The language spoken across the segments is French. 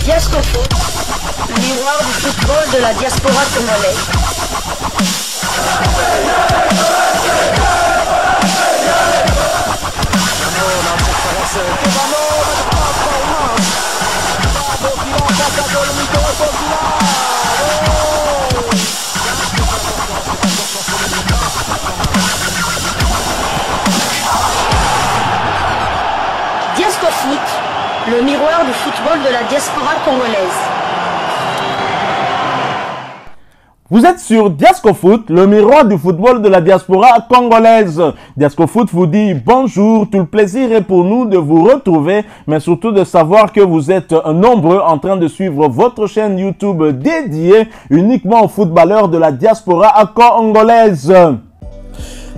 Diascofoot, le miroir du football de la diaspora congolaise. Diascofoot, le miroir du football de la diaspora congolaise. Vous êtes sur Diascofoot, le miroir du football de la diaspora congolaise. Diascofoot vous dit bonjour, tout le plaisir est pour nous de vous retrouver, mais surtout de savoir que vous êtes nombreux en train de suivre votre chaîne YouTube dédiée uniquement aux footballeurs de la diaspora congolaise.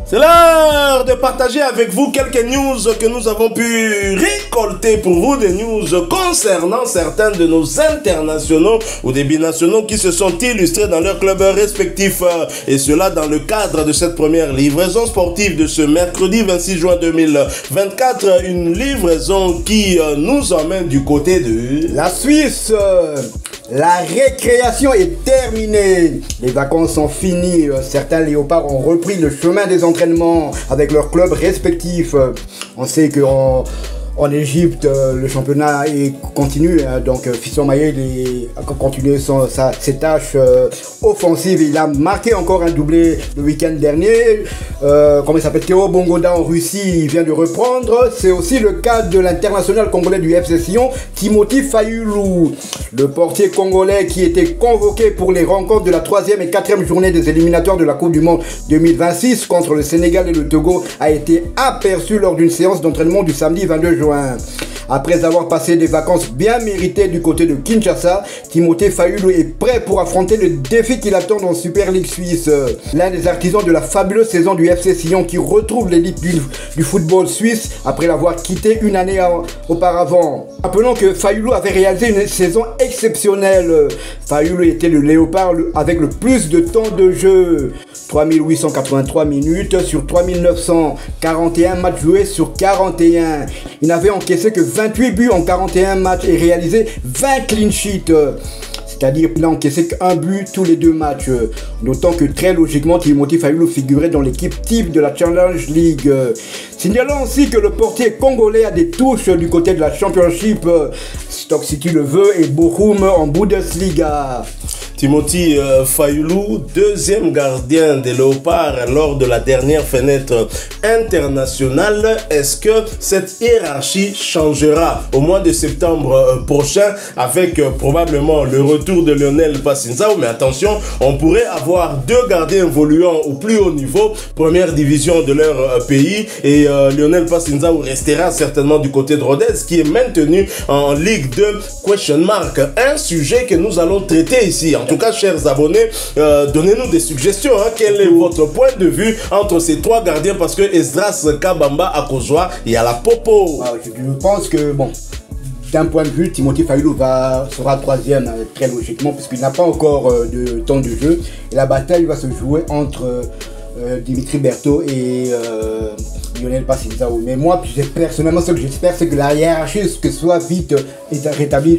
C'est l'heure de partager avec vous quelques news que nous avons pu récolter pour vous, des news concernant certains de nos internationaux ou des binationaux qui se sont illustrés dans leurs clubs respectifs, et cela dans le cadre de cette première livraison sportive de ce mercredi 26 juin 2024, une livraison qui nous emmène du côté de la Suisse. La récréation est terminée, les vacances sont finies, certains léopards ont repris le chemin des entraînements avec leurs clubs respectifs. On sait qu'en Égypte, le championnat continue, donc Fiston Maillet a continué ses tâches offensives. Il a marqué encore un doublé le week-end dernier. Comment il s'appelle, Théo Bongoda en Russie, il vient de reprendre. C'est aussi le cas de l'international congolais du FC Sion, Timothy Fayulu. Le portier congolais qui était convoqué pour les rencontres de la 3e et 4e journée des éliminatoires de la Coupe du Monde 2026 contre le Sénégal et le Togo a été aperçu lors d'une séance d'entraînement du samedi 22 juin. Après avoir passé des vacances bien méritées du côté de Kinshasa, Timothée Fayulu est prêt pour affronter le défi qui l'attend dans Super League Suisse. L'un des artisans de la fabuleuse saison du FC Sion qui retrouve l'élite du football suisse après l'avoir quitté une année auparavant. Rappelons que Fayulu avait réalisé une saison exceptionnelle. Fayulu était le léopard avec le plus de temps de jeu. 3883 minutes sur 3941 matchs joués sur 41. Il n'avait encaissé que 28 buts en 41 matchs et réalisé 20 clean sheets. C'est-à-dire qu'il n'a encaissé qu'un but tous les 2 matchs. D'autant que très logiquement, Timothy Fayulu figurait dans l'équipe type de la Challenge League. Signalons aussi que le portier congolais a des touches du côté de la Championship. Stoke City le veut et Bochum en Bundesliga. Timothy Fayulu, deuxième gardien des Léopards lors de la dernière fenêtre internationale. Est-ce que cette hiérarchie changera au mois de septembre prochain avec probablement le retour de Lionel Passinzao? Mais attention, on pourrait avoir 2 gardiens évoluant au plus haut niveau, première division de leur pays, et Lionel Passinzao restera certainement du côté de Rodez qui est maintenu en Ligue 2 ? Un sujet que nous allons traiter ici. En tout cas, chers abonnés, donnez-nous des suggestions. Quel est votre point de vue entre ces 3 gardiens? Parce que Esdras Kabamba à Kozwa, il y a la Popo. Je pense que, bon, d'un point de vue, Timothy Fayulu sera 3e très logiquement, puisqu'il n'a pas encore de temps de jeu. Et la bataille va se jouer entre Dimitri Berthaud et Lionel Passinzao. Mais moi, personnellement, ce que j'espère, c'est que la hiérarchie soit vite rétablie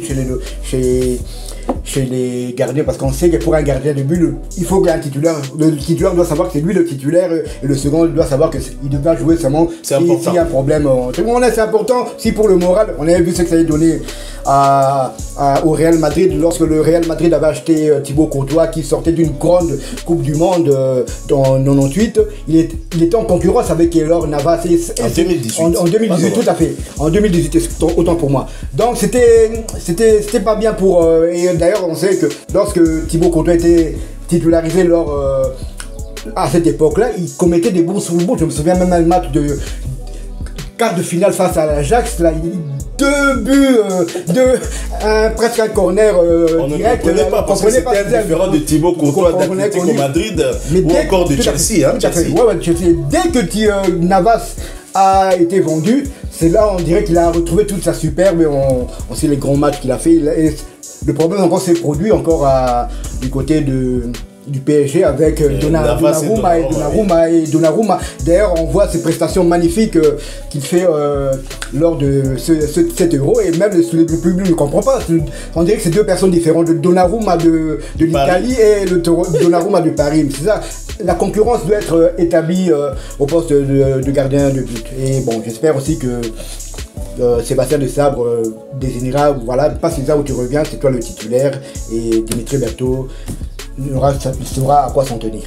chez les gardiens, parce qu'on sait que pour un gardien de but, il faut qu'un titulaire, le titulaire doit savoir que c'est lui le titulaire, et le second doit savoir qu'il devra jouer seulement s'il y a un problème. C'est important, si pour le moral, on avait vu ce que ça avait donné au Real Madrid, lorsque le Real Madrid avait acheté Thibaut Courtois, qui sortait d'une grande Coupe du Monde en 98. Il était en concurrence avec Keylor Navas en 2018. En 2018, tout à fait. En 2018, autant pour moi. Donc c'était pas bien pour... et d'ailleurs, on sait que lorsque Thibaut Courtois était titularisé à cette époque-là, il commettait des bons sous-bouts. Je me souviens même un match de quart de finale face à l'Ajax, là, 2 buts, presque un corner direct. On ne comprenait pas parce que c'était un différent de Thibaut Courtois d'Atlético Madrid ou encore de Chelsea. Chelsea. Dès que Navas a été vendu, c'est là on dirait qu'il a retrouvé toute sa superbe, et on sait les grands matchs qu'il a fait. Et le problème encore s'est produit encore du côté de du PSG avec Donnarumma. D'ailleurs, on voit ses prestations magnifiques qu'il fait lors de cet Euro, et même le public ne comprend pas. On dirait que c'est deux personnes différentes, le Donnarumma de l'Italie et le Donnarumma de Paris. C'est ça. La concurrence doit être établie au poste de gardien de but. Et bon, j'espère aussi que Sébastien Desabre désignera, voilà, pas César où tu reviens, c'est toi le titulaire, et Dimitri Berthaud saura à quoi s'en tenir.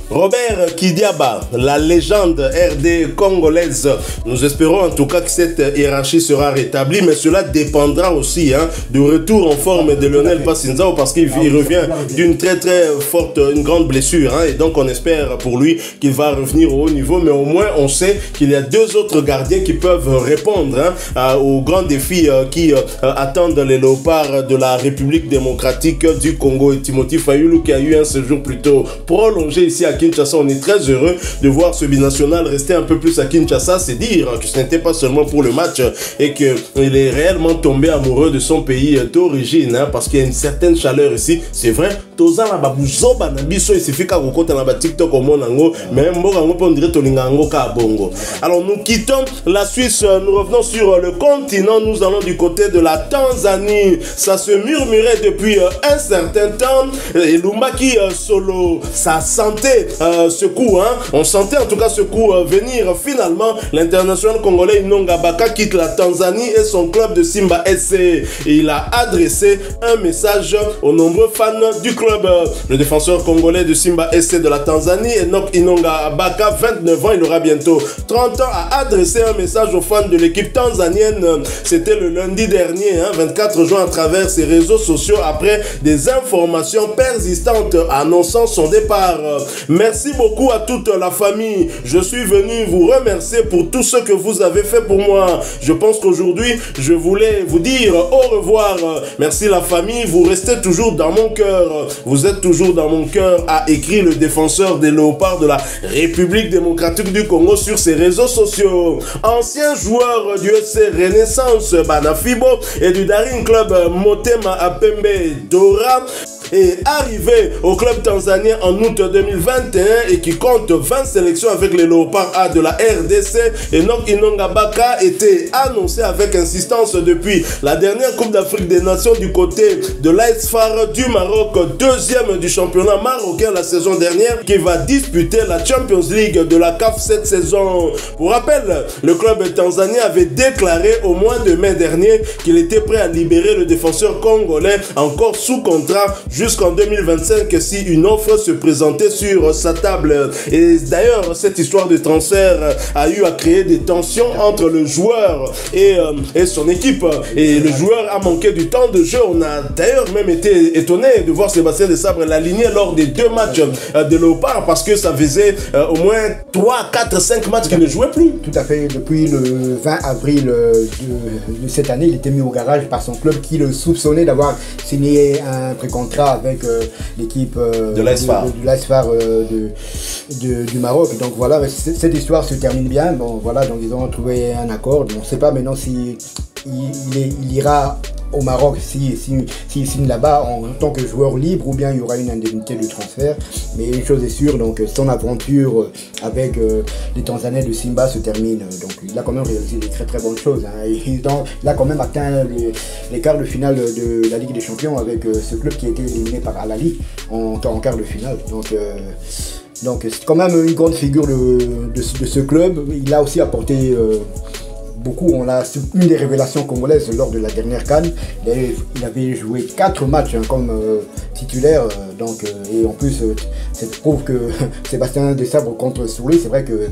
Robert Kidiaba, la légende RD congolaise. Nous espérons en tout cas que cette hiérarchie sera rétablie, mais cela dépendra aussi du retour en forme de Lionel Passinzao, parce qu'il revient d'une très forte, une grande blessure, et donc on espère pour lui qu'il va revenir au haut niveau, mais au moins on sait qu'il y a deux autres gardiens qui peuvent répondre aux grands défis qui attendent les léopards de la République démocratique du Congo. Et Timothy Fayulu, qui a eu un séjour plutôt prolongé ici à Kinshasa, on est très heureux de voir ce binational rester un peu plus à Kinshasa. C'est dire que ce n'était pas seulement pour le match et qu'il est réellement tombé amoureux de son pays d'origine, parce qu'il y a une certaine chaleur ici. C'est vrai, tozala babuzoba na biso isifika kokota na ba TikTok au monango, mais mboka ngo on dirait tolingango ka bongo. Alors nous quittons la Suisse, nous revenons sur le continent, nous allons du côté de la Tanzanie. Ça se murmurait depuis un certain temps, et Lumbaki Solo, ça sentait ce coup, on sentait en tout cas ce coup venir. Finalement, l'international congolais Inonga Baka quitte la Tanzanie et son club de Simba SC. Et il a adressé un message aux nombreux fans du club. Le défenseur congolais de Simba SC de la Tanzanie, Enoch Inonga Baka, 29 ans, il aura bientôt 30 ans, a adressé un message aux fans de l'équipe tanzanienne. C'était le lundi dernier, 24 juin, à travers ses réseaux sociaux, après des informations persistantes annonçant son départ. Merci beaucoup à toute la famille. Je suis venu vous remercier pour tout ce que vous avez fait pour moi. Je pense qu'aujourd'hui, je voulais vous dire au revoir. Merci la famille, vous restez toujours dans mon cœur. Vous êtes toujours dans mon cœur, a écrit le défenseur des léopards de la République démocratique du Congo sur ses réseaux sociaux. Ancien joueur du FC Renaissance Banafibo et du Daring Club Motema Apembe Dora, est arrivé au club tanzanien en août 2021 et qui compte 20 sélections avec les Léopards A de la RDC. Enoch Inonga Baka était annoncé avec insistance depuis la dernière Coupe d'Afrique des Nations du côté de l'AS FAR du Maroc, deuxième du championnat marocain la saison dernière, qui va disputer la Champions League de la CAF cette saison. Pour rappel, le club tanzanien avait déclaré au mois de mai dernier qu'il était prêt à libérer le défenseur congolais encore sous contrat jusqu'en 2025 si une offre se présentait sur sa table. Et d'ailleurs, cette histoire de transfert a eu à créer des tensions entre le joueur et son équipe. Et le joueur a manqué du temps de jeu. On a d'ailleurs même été étonné de voir Sébastien Desabre l'aligner lors des deux matchs de Léopard, parce que ça faisait au moins 3, 4, 5 matchs qu'il ne jouait plus. Tout à fait. Depuis le 20 avril de cette année, il était mis au garage par son club qui le soupçonnait d'avoir signé un pré-contrat avec l'équipe de l'AS FAR du Maroc. Donc voilà, cette histoire se termine bien. Bon voilà, donc ils ont trouvé un accord. On ne sait pas maintenant si il ira au Maroc s'il signe là-bas en tant que joueur libre, ou bien il y aura une indemnité de transfert. Mais une chose est sûre, donc son aventure avec les Tanzaniens de Simba se termine. Donc il a quand même réalisé des très bonnes choses. Il a quand même atteint les quarts de finale de la Ligue des Champions avec ce club qui a été éliminé par Al Ahly en quart de finale. Donc c'est quand même une grande figure de ce club. Il a aussi apporté beaucoup. On a une des révélations congolaises lors de la dernière CAN. Il avait joué 4 matchs comme titulaire, et en plus ça prouve que Sébastien Desabre contre sur lui. C'est vrai que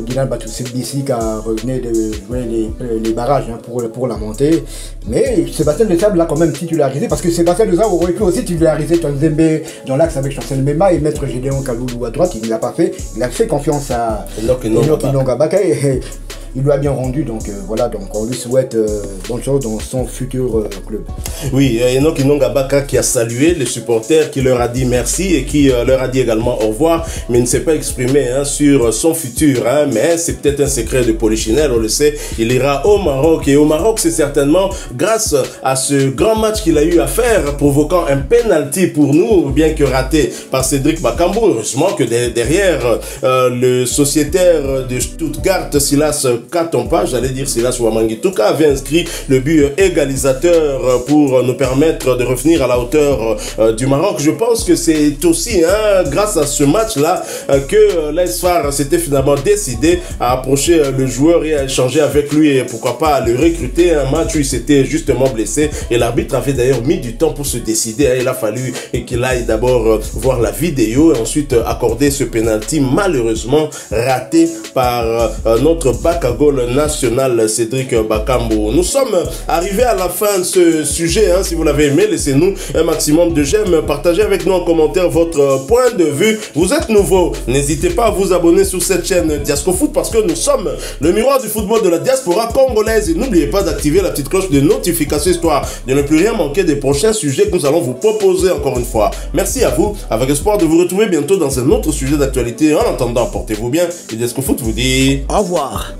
Dylan Batoussi-Bissika revenait de jouer les barrages pour la montée, mais Sébastien Desabre l'a quand même titularisé, parce que Sébastien Desabre aurait pu aussi titulariser Tonzembe dans l'axe avec Chancel Mbemba et mettre Gédéon Kaloulou à droite. Il ne l'a pas fait. Il a fait confiance à Enoch Inonga Baka, et il lui a bien rendu. Donc voilà, donc on lui souhaite bonne chose dans son futur club. Oui, Enoch Inonga Baka qui a salué les supporters, qui leur a dit merci et qui leur a dit également au revoir, mais il ne s'est pas exprimé sur son futur. Mais c'est peut-être un secret de Polichinelle, on le sait. Il ira au Maroc, et au Maroc, c'est certainement grâce à ce grand match qu'il a eu à faire, provoquant un penalty pour nous, bien que raté par Cédric Bakambu. Heureusement que derrière le sociétaire de Stuttgart, Silas Katompa, j'allais dire Silas Wamangituka, avait inscrit le but égalisateur pour nous permettre de revenir à la hauteur du Maroc. Je pense que c'est aussi grâce à ce match-là que l'AS FAR s'était finalement décidé à approcher le joueur et à échanger avec lui, et pourquoi pas à le recruter. Un match où il s'était justement blessé et l'arbitre avait d'ailleurs mis du temps pour se décider. Il a fallu qu'il aille d'abord voir la vidéo et ensuite accorder ce penalty malheureusement raté par notre bac à goal national Cédric Bakambu. Nous sommes arrivés à la fin de ce sujet. Si vous l'avez aimé, laissez-nous un maximum de j'aime, partagez avec nous en commentaire votre point de vue. Vous êtes nouveau, n'hésitez pas à vous abonner sur cette chaîne Diasco Foot, parce que nous sommes le miroir du football de la diaspora congolaise, et n'oubliez pas d'activer la petite cloche de notification histoire de ne plus rien manquer des prochains sujets que nous allons vous proposer encore une fois. Merci à vous, avec espoir de vous retrouver bientôt dans un autre sujet d'actualité. En attendant, portez-vous bien, et Diasco Foot vous dit au revoir.